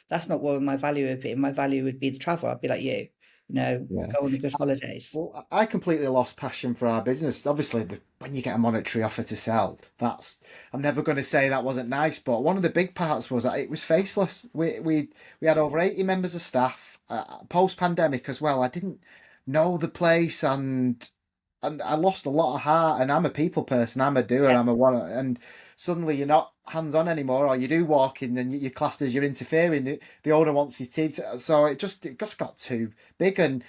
[SPEAKER 2] that's not what my value would be. My value would be the travel. I'd be like
[SPEAKER 1] Yeah.
[SPEAKER 2] go on the good holidays.
[SPEAKER 1] Well, I completely lost passion for our business. Obviously, when you get a monetary offer to sell, I'm never going to say that wasn't nice, but one of the big parts was that it was faceless. We had over 80 members of staff, post pandemic as well. I didn't know the place, and I lost a lot of heart. And I'm a people person. I'm a doer.
[SPEAKER 2] Yeah,
[SPEAKER 1] I'm a one. And suddenly you're not hands-on anymore, or you do walk in and you're classed as you're interfering. The owner wants his team to, so it just got too big. And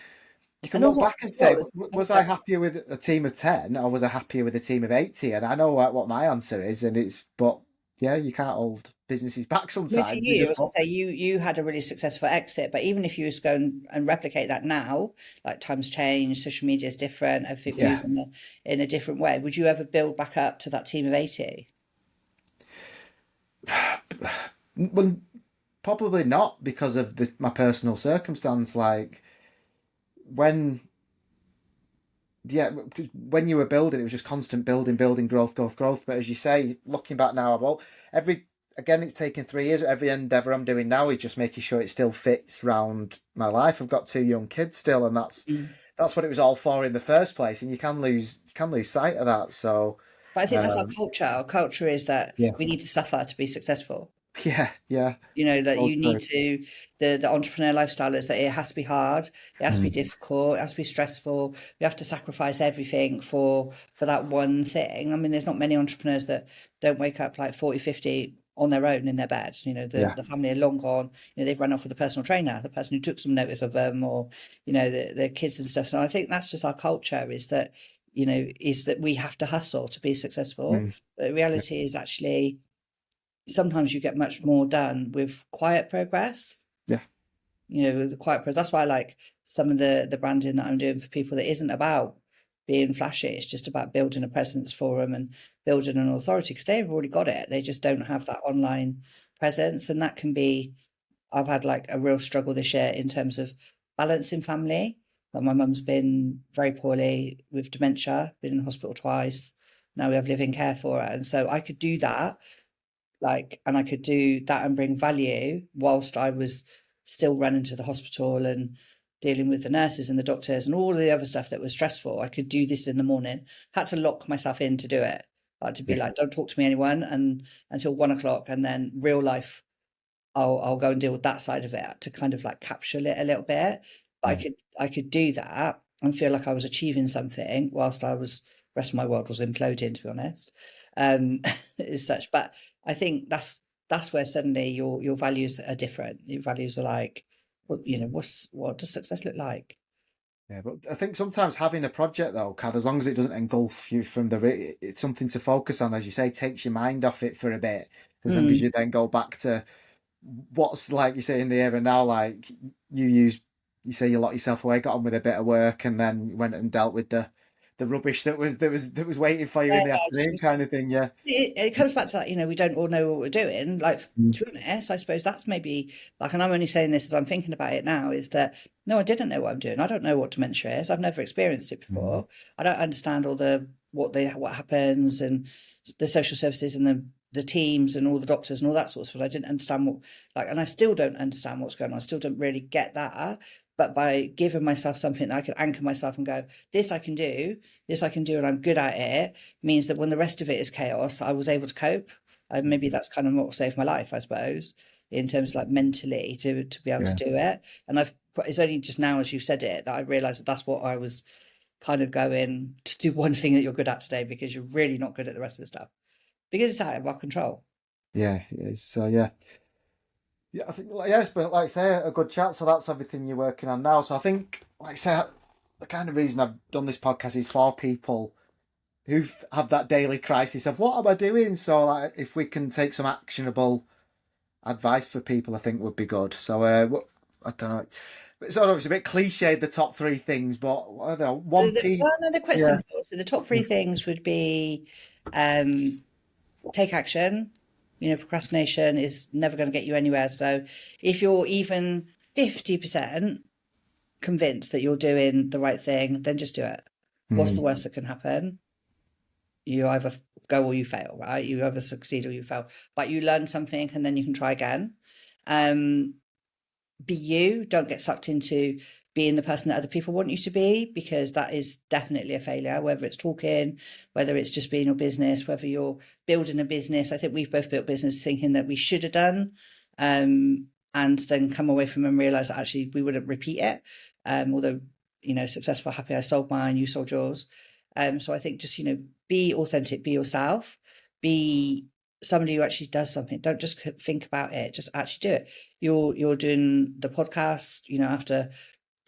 [SPEAKER 1] you can
[SPEAKER 2] And
[SPEAKER 1] look
[SPEAKER 2] also,
[SPEAKER 1] back and say, was I happier with a team of 10 or was I happier with a team of 80? And I know what my answer is, and but yeah, you can't hold businesses back
[SPEAKER 2] maybe for
[SPEAKER 1] sometimes. You
[SPEAKER 2] you,
[SPEAKER 1] just
[SPEAKER 2] as I say, you had a really successful exit, but even if you was to go and replicate that now, like times change, social media is different, everything
[SPEAKER 1] yeah.
[SPEAKER 2] moves in a different way. Would you ever build back up to that team of 80?
[SPEAKER 1] Well, probably not because of my personal circumstance. Like when, yeah, when you were building, it was just constant building, building, growth, growth, growth. But as you say, looking back now, every again, it's taken 3 years. Every endeavor I'm doing now is just making sure it still fits around my life. I've got two young kids still, and that's what it was all for in the first place. And you can lose sight of that. So
[SPEAKER 2] But I think that's our
[SPEAKER 1] um,
[SPEAKER 2] culture. Our culture is that
[SPEAKER 1] yeah,
[SPEAKER 2] we need to suffer to be successful.
[SPEAKER 1] yeah, yeah.
[SPEAKER 2] You know, that
[SPEAKER 1] So
[SPEAKER 2] you need
[SPEAKER 1] true.
[SPEAKER 2] to, the entrepreneur lifestyle is that it has to be hard, it has to be
[SPEAKER 1] Mm,
[SPEAKER 2] difficult, it has to be stressful. We have to sacrifice everything for that one thing. I mean, there's not many entrepreneurs that don't wake up like 40, 50 on their own in their bed. You know,
[SPEAKER 1] yeah.
[SPEAKER 2] the family are long gone. You know, they've run off with a personal trainer, the person who took some notice of them, or, you know, the kids and stuff. So I think that's just our culture, is that, you know, is that we have to hustle to be successful.
[SPEAKER 1] Mm,
[SPEAKER 2] But the
[SPEAKER 1] yeah.
[SPEAKER 2] reality is actually sometimes you get much more done with quiet progress.
[SPEAKER 1] Yeah.
[SPEAKER 2] You know, the quiet progress. That's why I like some of the branding that I'm doing for people that isn't about being flashy. It's just about building a presence for them and building an authority, because they've already got it. They just don't have that online presence, and that can be. I've had like a real struggle this year in terms of balancing family. Like my mum's been very poorly with dementia, been in hospital twice. Now we have living care for her, and so I could do that, like, and I could do that and bring value whilst I was still running to the hospital and dealing with the nurses and the doctors and all the other stuff that was stressful. I could do this in the morning. Had to lock myself in to do it, like to be
[SPEAKER 1] Yeah.
[SPEAKER 2] like, don't talk to me anyone, and until 1 o'clock, and then real life, I'll go and deal with that side of it to kind of like capture it a little bit. But
[SPEAKER 1] Mm.
[SPEAKER 2] I could do that and feel like I was achieving something whilst I was, rest of my world was imploding, to be honest. Um, as such. But I think that's where suddenly your values are different. Your values are like, well, you know, what does success look like?
[SPEAKER 1] Yeah, but I think sometimes having a project though, can, as long as it doesn't engulf you from it's something to focus on, as you say, takes your mind off it for a bit. As long as
[SPEAKER 2] Mm.
[SPEAKER 1] you then go back to what's, like you say, in the era now, like you say you locked yourself away, got on with a bit of work, and then went and dealt with the rubbish that was waiting for you
[SPEAKER 2] Yeah,
[SPEAKER 1] in the afternoon, kind of thing. Yeah.
[SPEAKER 2] it comes back to that, you know, we don't all know what we're doing. Like,
[SPEAKER 1] Mm.
[SPEAKER 2] to be honest, I suppose that's maybe like, and I'm only saying this as I'm thinking about it now, is that no, I didn't know what I'm doing. I don't know what dementia is. I've never experienced it
[SPEAKER 1] Mm.
[SPEAKER 2] before. I don't understand all the what happens and the social services and the teams and all the doctors and all that sort of stuff. I didn't understand what, like, and I still don't understand what's going on. I still don't really get that. But by giving myself something that I could anchor myself and go, this I can do, this I can do, and I'm good at it, means that when the rest of it is chaos, I was able to cope. And maybe that's kind of what saved my life, I suppose, in terms of like mentally to be able to
[SPEAKER 1] Yeah.
[SPEAKER 2] do it. And it's only just now, as you've said it, that I realised that that's what I was kind of going to do, one thing that you're good at today, because you're really not good at the rest of the stuff because it's out of our control.
[SPEAKER 1] Yeah. Yeah. So yeah. Yeah, I think, yes, but like I say, a good chat. So that's everything you're working on now. So I think, like I say, the kind of reason I've done this podcast is for people who have that daily crisis of what am I doing. So like, if we can take some actionable advice for people, I think would be good. So I don't know. It's obviously a bit cliched, the top three things, but I don't know. One piece.
[SPEAKER 2] Well, no, they're quite
[SPEAKER 1] Yeah.
[SPEAKER 2] simple. So the top three things would be, um, take action. You know, procrastination is never going to get you anywhere. So if you're even 50% convinced that you're doing the right thing, then just do it. What's the
[SPEAKER 1] Mm,
[SPEAKER 2] worst that can happen? You either go or you fail, right? You either succeed or you fail, but you learn something and then you can try again. Um, be you, don't get sucked into being the person that other people want you to be, because that is definitely a failure, whether it's talking, whether it's just being your business, whether you're building a business. I think we've both built business thinking that we should have done, and then come away from and realize that actually we wouldn't repeat it. Although, you know, successful, happy, I sold mine, you sold yours. So I think just, you know, be authentic, be yourself, be somebody who actually does something. Don't just think about it, just actually do it. You're doing the podcast, after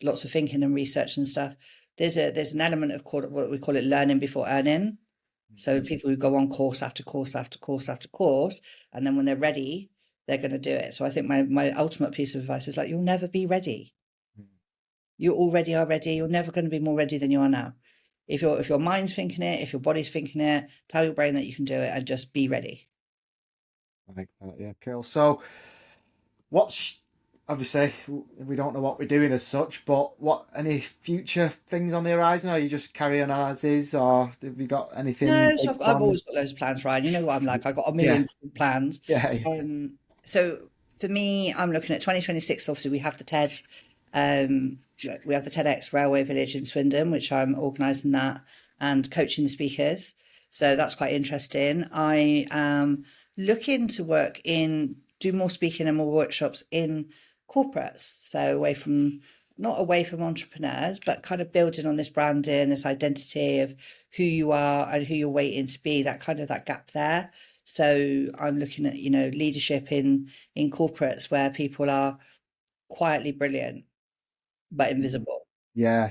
[SPEAKER 2] lots of thinking and research and stuff. There's an element of what we call it learning before earning. So people who go on course after course after course after course, and then when they're ready, they're going to do it. So I think my ultimate piece of advice is like, you'll never be ready. You already are ready. You're never going to be more ready than you are now. If your mind's thinking it, if your body's thinking it, tell your brain that you can do it and just be ready.
[SPEAKER 1] I like that. Yeah, cool. So, what's obviously we don't know what we're doing as such, but what any future things on the horizon? Are you just carrying on as is, or have you got anything
[SPEAKER 2] No, so
[SPEAKER 1] big
[SPEAKER 2] I've
[SPEAKER 1] planned?
[SPEAKER 2] always got loads of plans, Ryan. You know what I'm like. I've got a
[SPEAKER 1] Yeah,
[SPEAKER 2] million different plans.
[SPEAKER 1] yeah,
[SPEAKER 2] So for me, I'm looking at 2026. Obviously, we have the TED, we have the TEDx Railway Village in Swindon, which I'm organising that and coaching the speakers. So that's quite interesting. I am looking to do more speaking and more workshops in corporates. So not away from entrepreneurs, but kind of building on this branding, this identity of who you are and who you're waiting to be, that gap there. So I'm looking at, leadership in corporates where people are quietly brilliant but invisible.
[SPEAKER 1] yeah.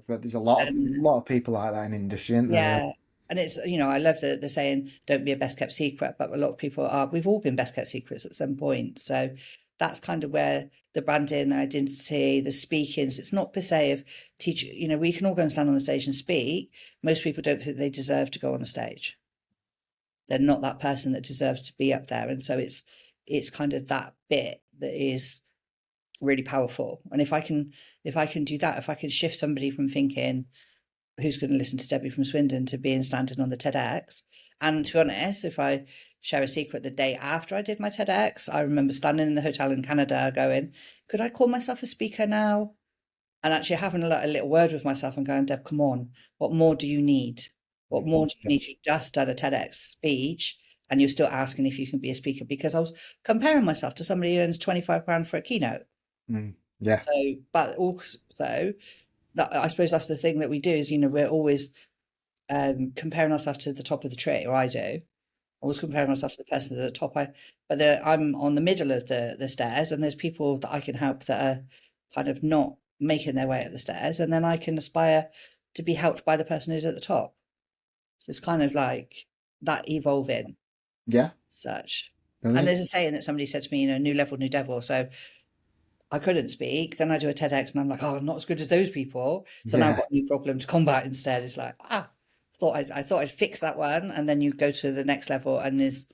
[SPEAKER 1] But there's a lot of
[SPEAKER 2] And
[SPEAKER 1] people like that in industry, isn't there?
[SPEAKER 2] yeah, and it's, I love the saying, don't be a best kept secret, but a lot of people are, we've all been best kept secrets at some point. So that's kind of where the branding, the identity, the speakings, it's not per se of teach, we can all go and stand on the stage and speak. Most people don't think they deserve to go on the stage. They're not that person that deserves to be up there. And so it's kind of that bit that is really powerful. And if I can do that, if I can shift somebody from thinking, who's going to listen to Debbie from Swindon, to being standing on the TEDx. And to be honest, if I share a secret, the day after I did my TEDx, I remember standing in the hotel in Canada going, could I call myself a speaker now? And actually having a little word with myself and going, Deb, come on, what more do you need? What more do you need? You've just done a TEDx speech and you're still asking if you can be a speaker, because I was comparing myself to somebody who earns 25 grand for a keynote.
[SPEAKER 1] Yeah.
[SPEAKER 2] So, but also, I suppose that's the thing that we do is, we're always comparing ourselves to the top of the tree, or I do. Always comparing myself to the person at the top. I'm on the middle of the stairs, and there's people that I can help that are kind of not making their way up the stairs, and then I can aspire to be helped by the person who's at the top. So it's kind of like that evolving
[SPEAKER 1] Yeah.
[SPEAKER 2] such. And
[SPEAKER 1] Brilliant.
[SPEAKER 2] there's a saying that somebody said to me, new level, new devil. So I couldn't speak. Then I do a TEDx and I'm like, oh, I'm not as good as those people. So now I've
[SPEAKER 1] Yeah.
[SPEAKER 2] got a new problem to combat instead. It's like, I thought I'd fix that one. And then you go to the next level and there's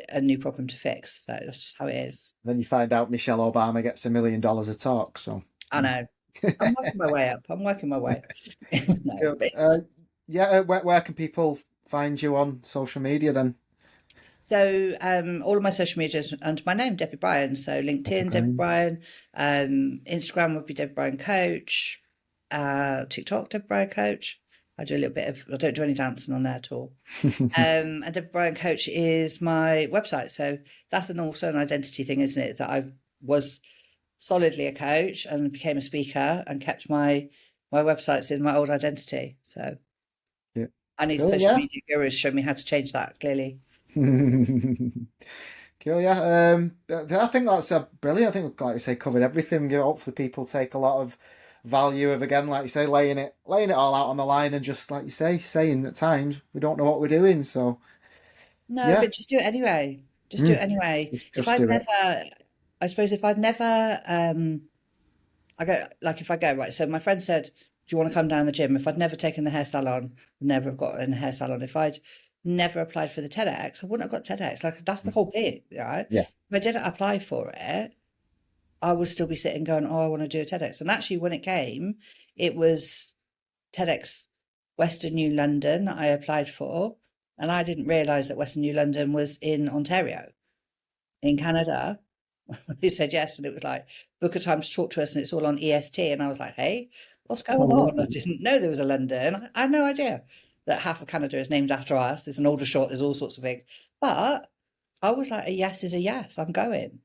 [SPEAKER 2] a new problem to fix. So that's just how it is.
[SPEAKER 1] Then you find out Michelle Obama gets $1 million a talk. So
[SPEAKER 2] I know. I'm working my way up. I'm working my way. No,
[SPEAKER 1] cool.
[SPEAKER 2] but
[SPEAKER 1] Yeah. Where can people find you on social media then?
[SPEAKER 2] so all of my social media is under my name, Debbie Bryan. So LinkedIn, Debbie Bryan. Instagram would be Debbie Bryan Coach. TikTok, Debbie Bryan Coach. I don't do any dancing on there at all. And Debbie Bryan Coach is my website. So that's also an identity thing, isn't it? That I was solidly a coach and became a speaker and kept my websites in my old identity. So
[SPEAKER 1] Yeah.
[SPEAKER 2] I need a
[SPEAKER 1] Cool,
[SPEAKER 2] social
[SPEAKER 1] yeah.
[SPEAKER 2] media guru to show me how to change that, clearly.
[SPEAKER 1] Cool, yeah. I think that's brilliant. I think, like you say, covered everything. Hopefully, people take a lot of value of, again, like you say, laying it all out on the line, and just like you say, saying at times we don't know what we're doing. So
[SPEAKER 2] No,
[SPEAKER 1] yeah,
[SPEAKER 2] but just do it anyway. Just do it anyway.
[SPEAKER 1] just do it.
[SPEAKER 2] I suppose if I'd never, if I go, right, so my friend said, do you want to come down the gym? If I'd never taken the hair salon, I'd never have got in a hair salon. If I'd never applied for the TEDx, I wouldn't have got TEDx. Like, that's the whole bit, right?
[SPEAKER 1] Yeah,
[SPEAKER 2] If I didn't apply for it, I would still be sitting going, oh, I want to do a TEDx. And actually, when it came, it was TEDx Western New London that I applied for. And I didn't realise that Western New London was in Ontario, in Canada. They said yes. And it was like, book a time to talk to us. And it's all on EST. And I was like, hey, what's going on? I didn't know there was a London. I had no idea that half of Canada is named after us. There's an older short, there's all sorts of things. But I was like, a yes is a yes. I'm going.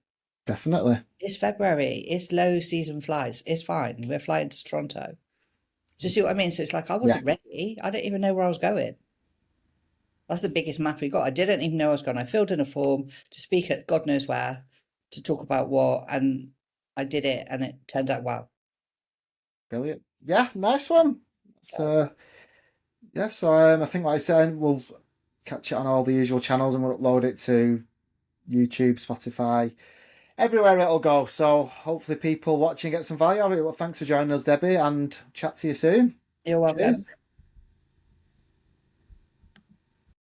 [SPEAKER 1] definitely.
[SPEAKER 2] It's February. It's low season flights. It's fine. We're flying to Toronto. Do you see what I mean? So it's like I
[SPEAKER 1] Yeah,
[SPEAKER 2] wasn't ready. I didn't even know where I was going. That's the biggest map we got. I didn't even know I was going. I filled in a form to speak at God knows where, to talk about what, and I did it, and it turned out well.
[SPEAKER 1] Brilliant. Yeah, nice one. So yeah, so I think like I said, we'll catch it on all the usual channels and we'll upload it to YouTube, Spotify, everywhere it'll go. So hopefully people watching get some value out of it. Well, thanks for joining us, Debbie, and chat to you soon.
[SPEAKER 2] You're welcome.
[SPEAKER 1] Cheers.